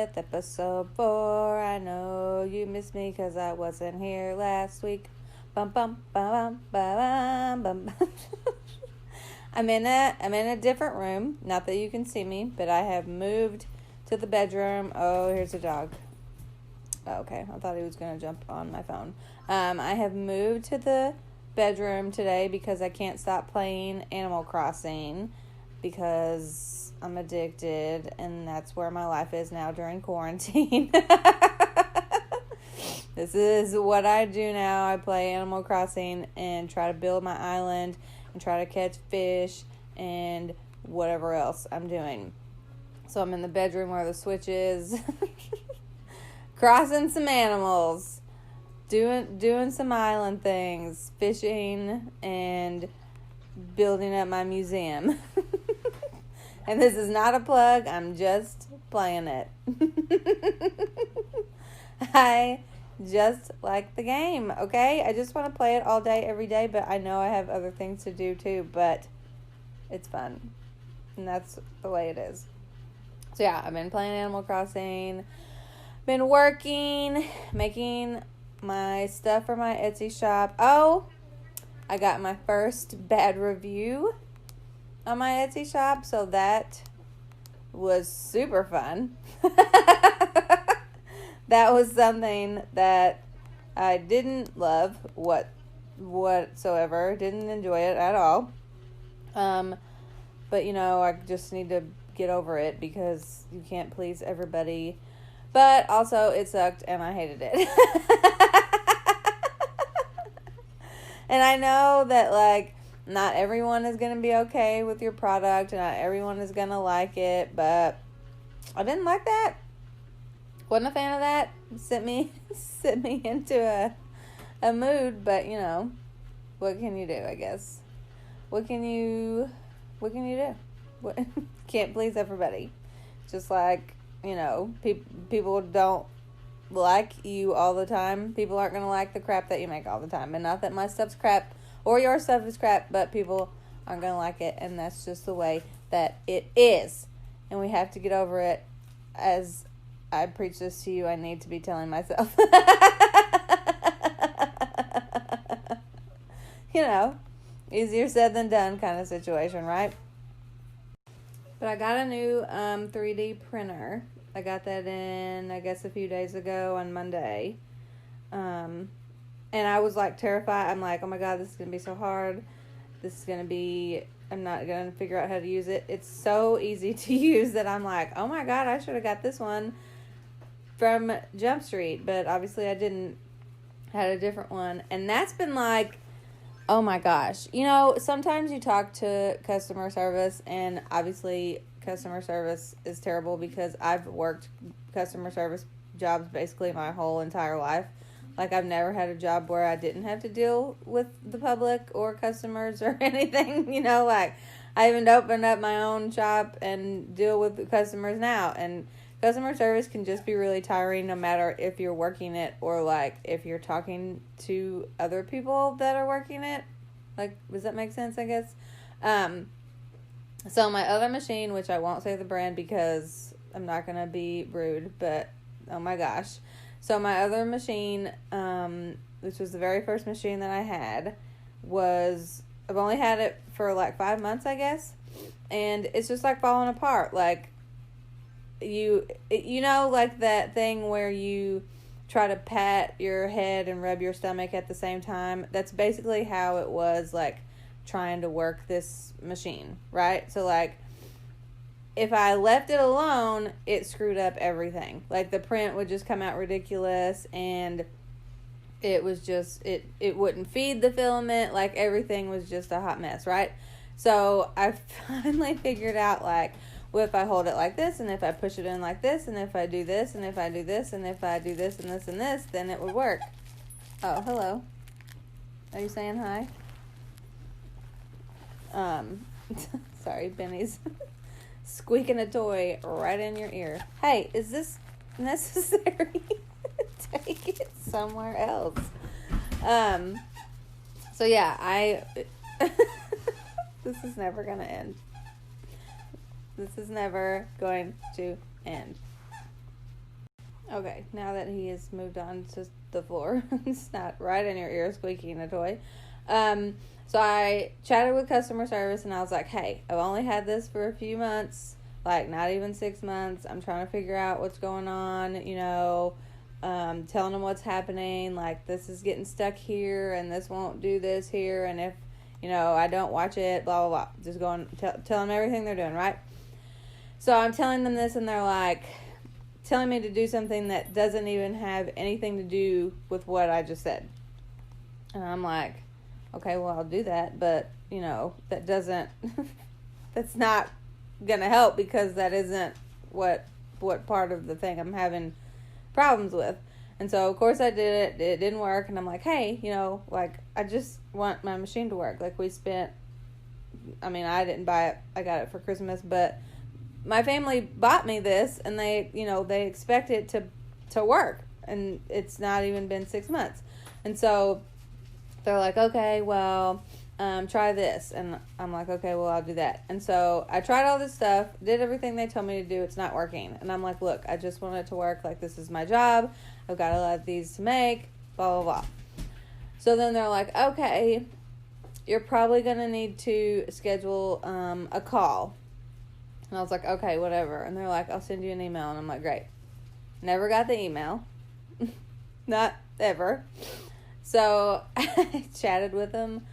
with episode 4. I know you missed me because I wasn't here last week. Bum bum bum bum bum bum. I'm in a different room. Not that you can see me, but I have moved to the bedroom. Oh, here's a dog. Oh, okay, I thought he was gonna jump on my phone. I have moved to the bedroom today because I can't stop playing Animal Crossing because I'm addicted, and that's where my life is now during quarantine. This is what I do now. I play Animal Crossing and try to build my island and try to catch fish and whatever else I'm doing. So I'm in the bedroom where the Switch is, crossing some animals, doing some island things, fishing, and building up my museum. And this is not a plug. I'm just playing it. I just like the game, okay? I just want to play it all day, every day, but I know I have other things to do too, but it's fun. And that's the way it is. So yeah, I've been playing Animal Crossing, been working, making my stuff for my Etsy shop. Oh, I got my first bad review on my Etsy shop, so that was super fun. That was something that I didn't love whatsoever. Didn't enjoy it at all. But I just need to get over it because you can't please everybody. But also it sucked and I hated it. And I know that not everyone is going to be okay with your product and not everyone is going to like it, but I didn't like that. Wasn't a fan of that. Sent me into a mood, but what can you do, I guess? What can you do? Can't please everybody. Just like, people don't like you all the time. People aren't going to like the crap that you make all the time. And not that my stuff's crap or your stuff is crap, but people aren't going to like it, and that's just the way that it is. And we have to get over it. As I preach this to you, I need to be telling myself. Easier said than done kind of situation, right? But I got a new 3D printer. I got that in, I guess, a few days ago on Monday. And I was terrified. I'm like, oh my God, this is going to be so hard. I'm not going to figure out how to use it. It's so easy to use that I'm like, oh my God, I should have got this one from Jump Street. But obviously I didn't. I had a different one. And that's been oh my gosh. Sometimes you talk to customer service, and obviously customer service is terrible because I've worked customer service jobs basically my whole entire life. I've never had a job where I didn't have to deal with the public or customers or anything, I even opened up my own shop and deal with the customers now. And customer service can just be really tiring no matter if you're working it or, if you're talking to other people that are working it. Does that make sense, I guess? So my other machine, which I won't say the brand because I'm not going to be rude, but oh my gosh. So my other machine, which was the very first machine that I had, I've only had it for 5 months, I guess. And it's just falling apart. That thing where you try to pat your head and rub your stomach at the same time. That's basically how it was trying to work this machine, right? So if I left it alone, it screwed up everything. The print would just come out ridiculous, and it was just, it wouldn't feed the filament. Everything was just a hot mess, right? So I finally figured out, if I hold it like this, and if I push it in like this, and if I do this, and if I do this, and if I do this, and this, and this, then it would work. Oh, hello. Are you saying hi? Sorry, Benny's squeaking a toy right in your ear. Hey, is this necessary? Take it somewhere else. So yeah, this is never gonna end. This is never going to end. Okay, now that he has moved on to the floor, it's not right in your ear squeaking a toy. So I chatted with customer service and I was like, hey, I've only had this for a few months, like not even 6 months. I'm trying to figure out what's going on, telling them what's happening. Like, this is getting stuck here and this won't do this here. And if, I don't watch it, blah, blah, blah. Just going, tell them everything they're doing, right? So I'm telling them this and they're like, telling me to do something that doesn't even have anything to do with what I just said. And I'm like, okay, well, I'll do that, but, that doesn't, that's not going to help because that isn't what part of the thing I'm having problems with. And so, of course, I did it. It didn't work. And I'm like, hey, I just want my machine to work. Like, I didn't buy it. I got it for Christmas, but my family bought me this and they expect it to work, and it's not even been 6 months. And so they're like, okay, well, try this. And I'm like, okay, well, I'll do that. And so I tried all this stuff, did everything they told me to do. It's not working. And I'm like, look, I just want it to work. Like, this is my job. I've got a lot of these to make, blah, blah, blah. So then they're like, okay, you're probably going to need to schedule a call. And I was like, okay, whatever. And they're like, I'll send you an email. And I'm like, great. Never got the email. Not ever. So I chatted with them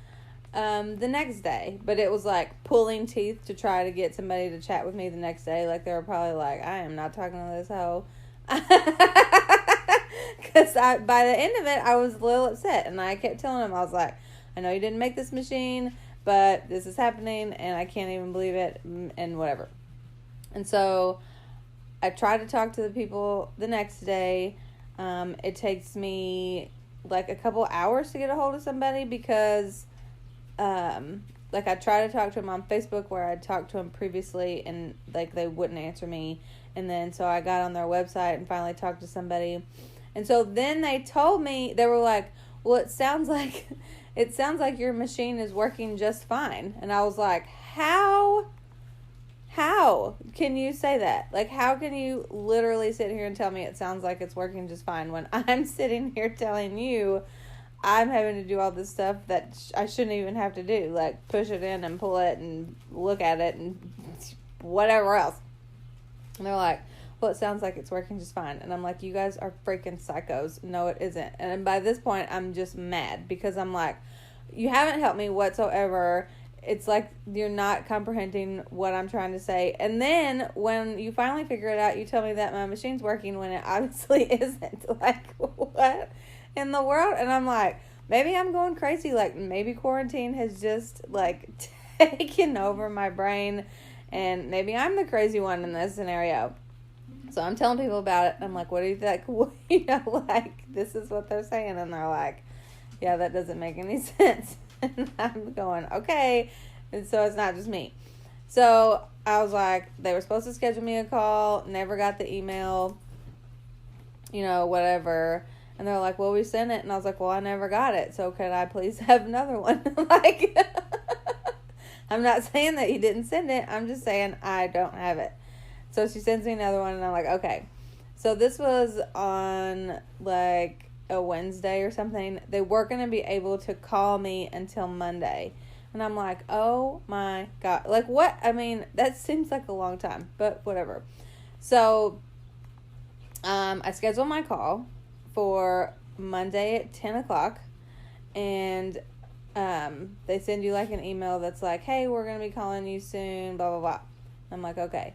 the next day. But it was like pulling teeth to try to get somebody to chat with me the next day. Like, they were probably like, I am not talking to this hoe. Because by the end of it, I was a little upset. And I kept telling them, I was like, I know you didn't make this machine, but this is happening. And I can't even believe it. And whatever. And so I tried to talk to the people the next day. It takes me like a couple hours to get a hold of somebody because I tried to talk to them on Facebook where I'd talked to them previously and like they wouldn't answer me. And then so I got on their website and finally talked to somebody. And so then they told me, they were like, well, it sounds like your machine is working just fine. And I was like, How can you say that? Like, how can you literally sit here and tell me it sounds like it's working just fine when I'm sitting here telling you I'm having to do all this stuff that I shouldn't even have to do, like push it in and pull it and look at it and whatever else. And they're like, well, it sounds like it's working just fine. And I'm like, you guys are freaking psychos. No, it isn't. And by this point, I'm just mad because I'm like, you haven't helped me whatsoever. It's like you're not comprehending what I'm trying to say. And then when you finally figure it out, you tell me that my machine's working when it obviously isn't. Like, what in the world? And I'm like, maybe I'm going crazy. Like, maybe quarantine has just, like, taken over my brain. And maybe I'm the crazy one in this scenario. So I'm telling people about it. I'm like, what do you think? This is what they're saying. And they're like, yeah, that doesn't make any sense. And I'm going, okay. And so it's not just me. So I was like, they were supposed to schedule me a call. Never got the email. Whatever. And they're like, well, we sent it. And I was like, well, I never got it. So could I please have another one? I'm not saying that you didn't send it. I'm just saying I don't have it. So she sends me another one. And I'm like, okay. So this was on like a Wednesday or something. They weren't going to be able to call me until Monday. And I'm like, oh my God. Like, what? I mean, that seems like a long time, but whatever. So, I scheduled my call for Monday at 10 o'clock. And, they send you like an email that's like, hey, we're going to be calling you soon, blah, blah, blah. I'm like, okay.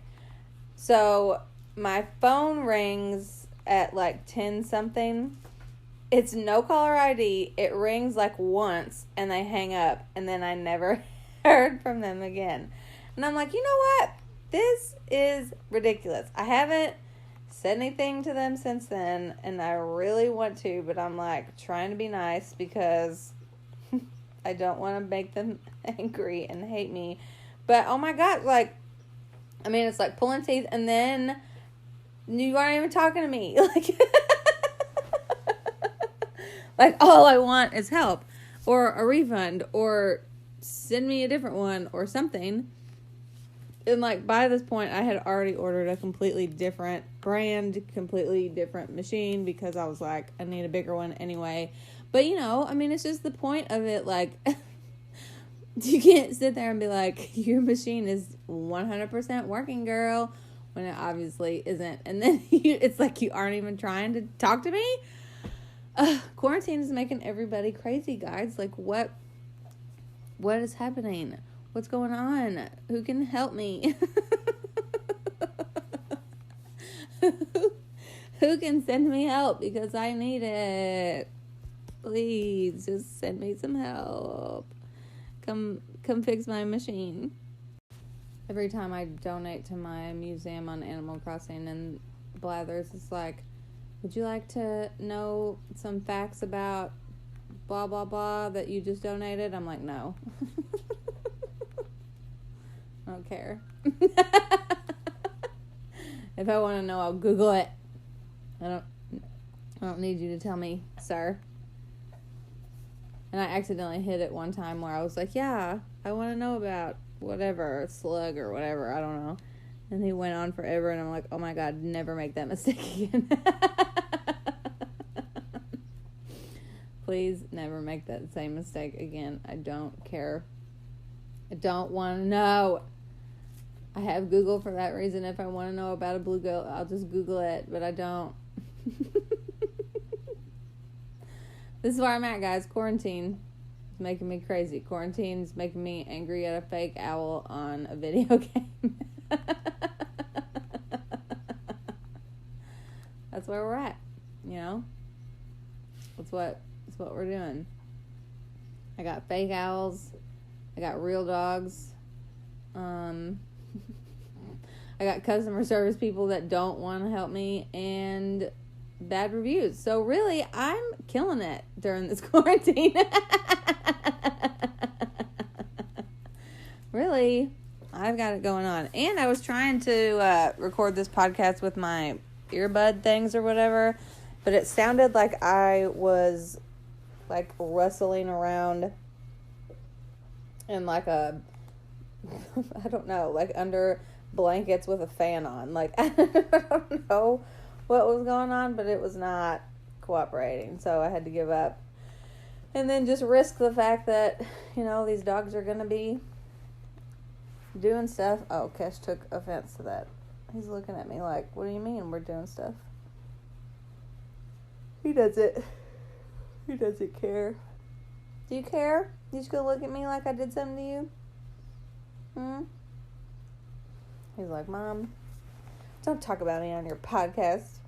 So, my phone rings at like 10 something. It's no caller ID. It rings like once and they hang up and then I never heard from them again. And I'm like, you know what? This is ridiculous. I haven't said anything to them since then and I really want to, but I'm like trying to be nice because I don't want to make them angry and hate me. But oh my God, like, I mean, it's like pulling teeth and then you aren't even talking to me. Like, all I want is help or a refund or send me a different one or something. And, like, by this point, I had already ordered a completely different brand, completely different machine, because I was like, I need a bigger one anyway. But, you know, I mean, it's just the point of it, like, you can't sit there and be like, your machine is 100% working, girl, when it obviously isn't. And then it's like you aren't even trying to talk to me. Quarantine is making everybody crazy, guys. Like, what is happening? What's going on? Who can help me? Who can send me help? Because I need it. Please, just send me some help. Come fix my machine. Every time I donate to my museum on Animal Crossing and Blathers, it's like, would you like to know some facts about blah, blah, blah that you just donated? I'm like, no. I don't care. If I want to know, I'll Google it. I don't need you to tell me, sir. And I accidentally hit it one time where I was like, yeah, I want to know about whatever, slug or whatever, I don't know. And he went on forever, and I'm like, oh my God, never make that mistake again. Please never make that same mistake again. I don't care. I don't want to know. I have Google for that reason. If I want to know about a bluegill, I'll just Google it, but I don't. This is where I'm at, guys. Quarantine is making me crazy. Quarantine's making me angry at a fake owl on a video game. That's where we're at, you know? That's what we're doing. I got fake owls. I got real dogs. I got customer service people that don't want to help me, and bad reviews. So really, I'm killing it during this quarantine. Really, I've got it going on. And I was trying to record this podcast with my earbud things or whatever, but it sounded like I was like rustling around in like a, I don't know, like under blankets with a fan on. Like, I don't know what was going on, but it was not cooperating, so I had to give up. And then just risk the fact that, you know, these dogs are going to be doing stuff. Oh, Kesh took offense to that. He's looking at me like, what do you mean we're doing stuff? He doesn't care. Do you care? You just gonna look at me like I did something to you? He's like, Mom, don't talk about me on your podcast.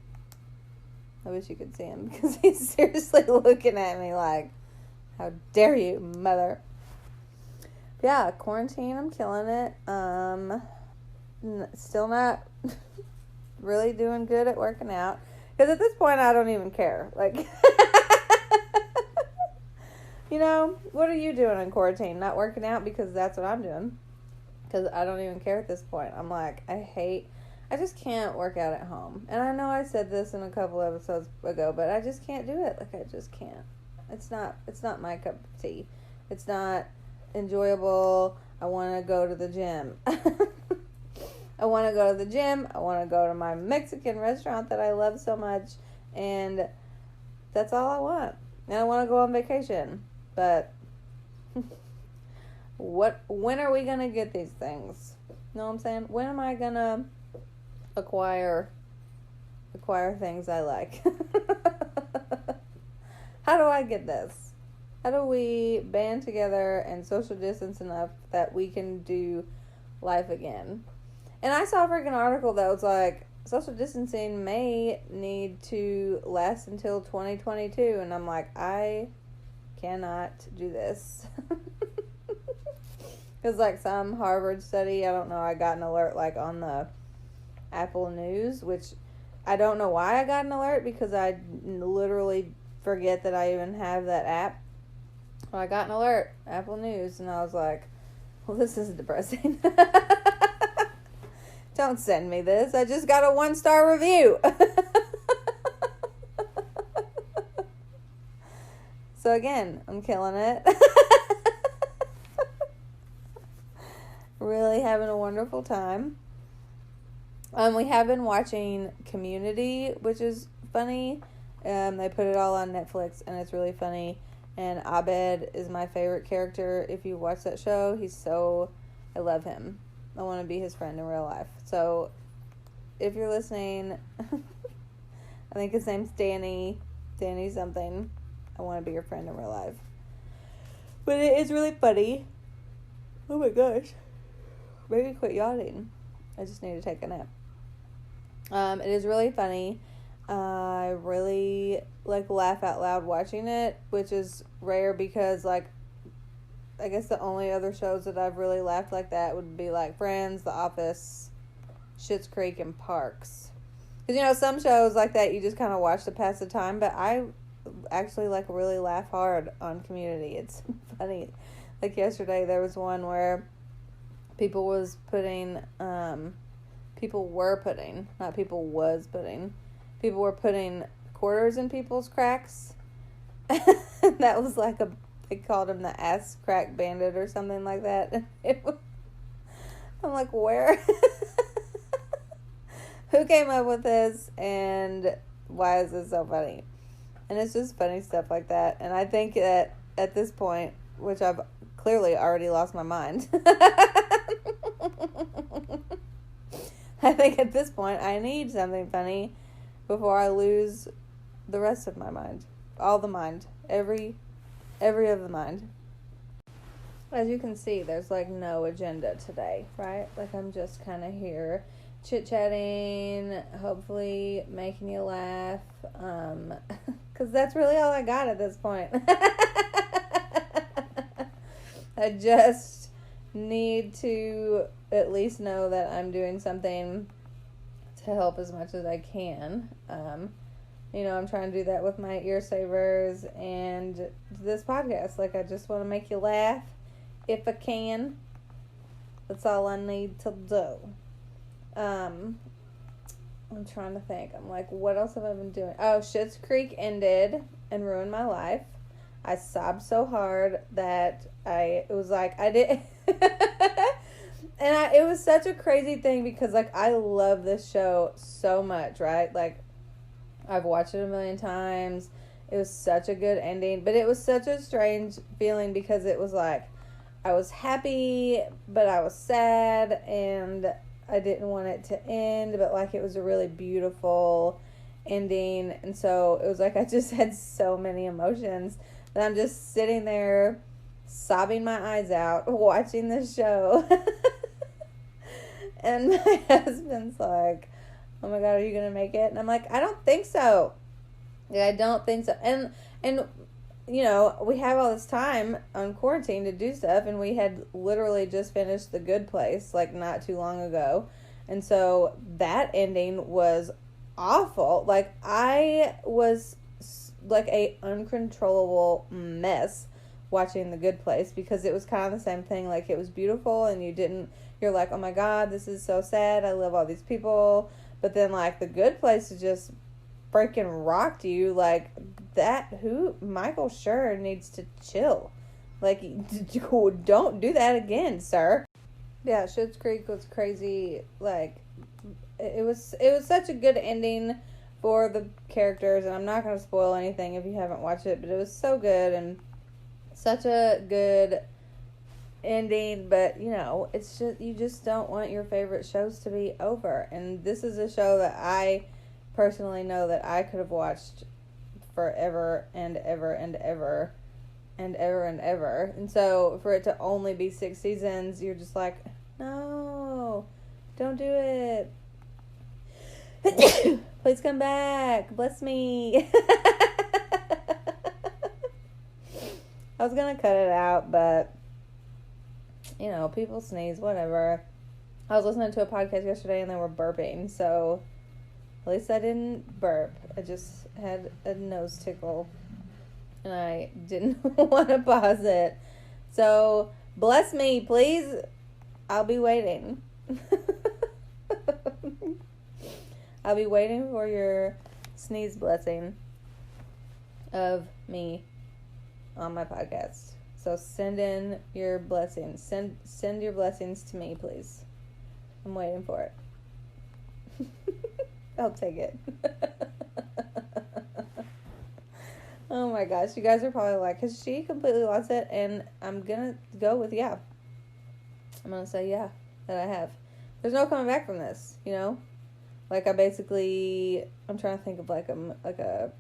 I wish you could see him, because he's seriously looking at me like, how dare you, mother. Yeah, quarantine, I'm killing it. Still not really doing good at working out, because at this point I don't even care. Like, you know, what are you doing in quarantine? Not working out? Because that's what I'm doing. Because I don't even care at this point. I'm like, I just can't work out at home. And I know I said this in a couple episodes ago, but I just can't do it. Like, I just can't. It's not my cup of tea. It's not enjoyable. I want to go to the gym. I want to go to the gym. I want to go to my Mexican restaurant that I love so much. And that's all I want. And I want to go on vacation. But when are we going to get these things? You know what I'm saying? When am I going to acquire things I like? How do I get this? How do we band together and social distance enough that we can do life again? And I saw a freaking article that was like, social distancing may need to last until 2022. And I'm like, I cannot do this. Because like some Harvard study, I don't know, I got an alert like on the Apple News, which I don't know why I got an alert, because I literally forget that I even have that app. But I got an alert, Apple News, and I was like, well, this is depressing. Don't send me this. I just got a 1-star review. So again, I'm killing it. Really having a wonderful time. We have been watching Community, which is funny. They put it all on Netflix, and it's really funny. And Abed is my favorite character. If you watch that show, I love him. I want to be his friend in real life. So, if you're listening, I think his name's Danny something. I want to be your friend in real life. But it is really funny. Oh my gosh. Maybe quit yawning. I just need to take a nap. It is really funny. I really laugh out loud watching it, which is rare because I guess the only other shows that I've really laughed like that would be Friends, The Office, Schitt's Creek, and Parks. Because some shows like that you just kind of watch to pass the time, but I actually really laugh hard on Community. It's funny. Yesterday there was one where people were putting quarters in people's cracks. That was they called him the ass crack bandit or something like that. I'm like, where? Who came up with this, and why is this so funny? And it's just funny stuff like that. And I think that at this point, which I've clearly already lost my mind, I think at this point I need something funny before I lose the rest of my mind. All the mind. Every of the mind. As you can see, there's no agenda today, right? I'm just kind of here chit-chatting, hopefully making you laugh, because that's really all I got at this point. I just need to at least know that I'm doing something to help as much as I can. I'm trying to do that with my ear savers and this podcast. I just want to make you laugh if I can. That's all I need to do. I'm trying to think. I'm what else have I been doing? Oh, Schitt's Creek ended and ruined my life. I sobbed so hard that it was I did. And it was such a crazy thing because I love this show so much, right? I've watched it a million times. It was such a good ending, but it was such a strange feeling because it was I was happy, but I was sad, and I didn't want it to end, but it was a really beautiful ending. And so it was I just had so many emotions that I'm just sitting there sobbing my eyes out watching this show. And my husband's like, oh my God, are you gonna make it? And I'm I don't think so. I don't think so. And we have all this time on quarantine to do stuff, and we had literally just finished The Good Place not too long ago. And so that ending was awful. I was a uncontrollable mess watching The Good Place because it was kind of the same thing. It was beautiful, and you're oh my God, this is so sad. I love all these people. But then The Good Place just freaking rocked you Michael Schur needs to chill. Don't do that again, sir. Yeah, Schitt's Creek was crazy. It was such a good ending for the characters, and I'm not going to spoil anything if you haven't watched it, but it was so good and such a good ending. But it's just, you just don't want your favorite shows to be over, and this is a show that I personally know that I could have watched forever and ever and ever and ever and ever. And so for it to only be 6 seasons, you're just no, don't do it. Please come back. Bless me. I was gonna cut it out, but people sneeze, whatever. I was listening to a podcast yesterday and they were burping, so at least I didn't burp. I just had a nose tickle and I didn't want to pause it. So bless me, please. I'll be waiting. I'll be waiting for your sneeze blessing of me on my podcast. So send in your blessings. Send your blessings to me, please. I'm waiting for it. I'll take it. Oh my gosh, you guys are probably like, has she completely lost it? And I'm gonna go with yeah. I'm gonna say yeah, that I have. There's no coming back from this, you know? Like I'm trying to think of like a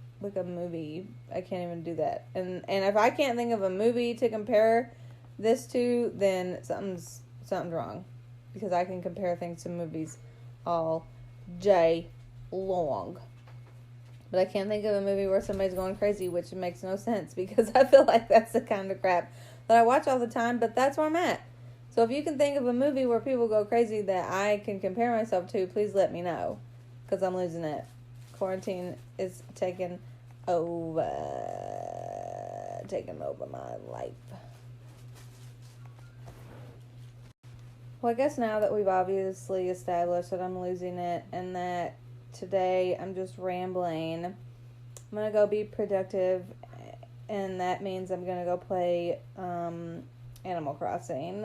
movie. I can't even do that. And if I can't think of a movie to compare this to, then something's wrong. Because I can compare things to movies all day long. But I can't think of a movie where somebody's going crazy, which makes no sense because I feel like that's the kind of crap that I watch all the time, but that's where I'm at. So if you can think of a movie where people go crazy that I can compare myself to, please let me know because I'm losing it. Quarantine is taking over my life. Well, I guess now that we've obviously established that I'm losing it and that today I'm just rambling, I'm going to go be productive, and that means I'm going to go play Animal Crossing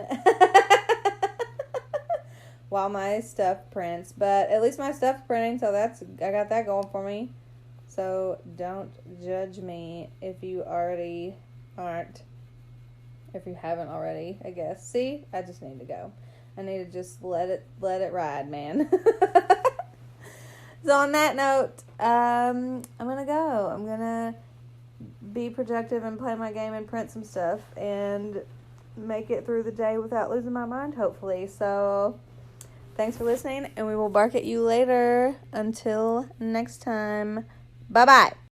while my stuff prints. But at least my stuff's printing, so I got that going for me. So don't judge me if you already aren't. If you haven't already, I guess. See, I just need to go. I need to just let it ride, man. So on that note, I'm gonna go. I'm gonna be productive and play my game and print some stuff and make it through the day without losing my mind, hopefully. So thanks for listening, and we will bark at you later. Until next time, bye-bye.